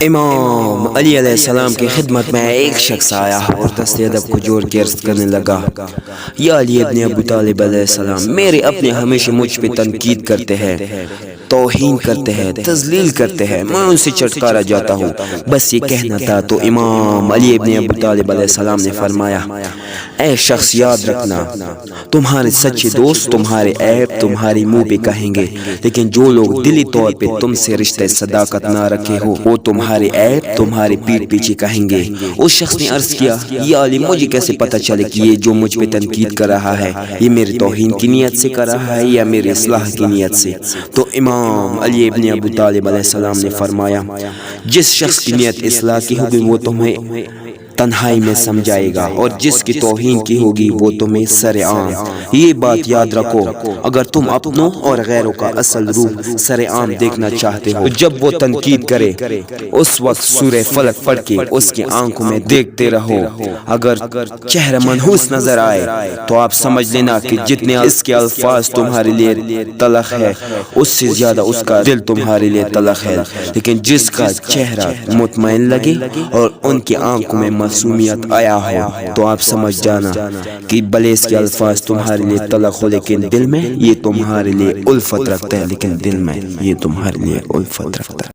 امام علی علیہ السلام کی خدمت میں ایک شخص آیا اور دست ادب کو جوڑ کے عرض کرنے لگا، یا علی ابن ابو طالب علیہ السلام، میرے اپنے ہمیشہ مجھ پہ تنقید کرتے ہیں، توہین کرتے ہیں، تذلیل کرتے ہیں، میں ان سے چٹکارا جاتا ہوں، بس یہ کہنا تھا۔ تو امام علی ابن ابو طالب علیہ السلام نے فرمایا، اے شخص یاد رکھنا، تمہارے سچے دوست تمہارے عیب تمہارے منہ پہ کہیں گے، لیکن جو لوگ دلی طور پہ تم سے رشتہ صداقت نہ رکھے ہو وہ تمہارے عیب تمہارے پیٹھ پیچھے کہیں گے۔ اس شخص نے عرض کیا، یا علی، مجھے کیسے پتہ چلے کہ یہ جو مجھ پہ تنقید کر رہا ہے یہ میرے توہین کی نیت سے کر رہا ہے یا میرے اصلاح کی نیت سے؟ تو امام علی ابن ابو طالب علیہ السلام نے فرمایا، جس شخص کی نیت اصلاح کی ہوگی وہ تمہیں تنہائی میں سمجھائے گا، اور جس کی توہین کی ہوگی وہ تمہیں سر عام۔ یہ بات یاد رکھو، اگر تم اپنوں اور غیروں کا اصل روح سر عام دیکھنا چاہتے ہو، جب وہ تنقید کرے اس وقت سورہ فلق پڑھ کے اس کی آنکھوں میں دیکھتے رہو۔ اگر چہرہ منحوس نظر آئے تو آپ سمجھ لینا کہ جتنے اس کے الفاظ تمہارے لیے تلخ ہے اس سے زیادہ اس کا دل تمہارے لیے تلخ ہے، لیکن جس کا چہرہ مطمئن لگے اور ان کی آنکھوں میں معصومیت آیا ہو تو آپ سمجھ جانا کہ بھلے اس کے الفاظ تمہارے لیے تلخ ہو لیکن دل میں یہ تمہارے لیے الفت رکھتا ہے، لیکن دل میں یہ تمہارے لیے الفت رکھتا ہے۔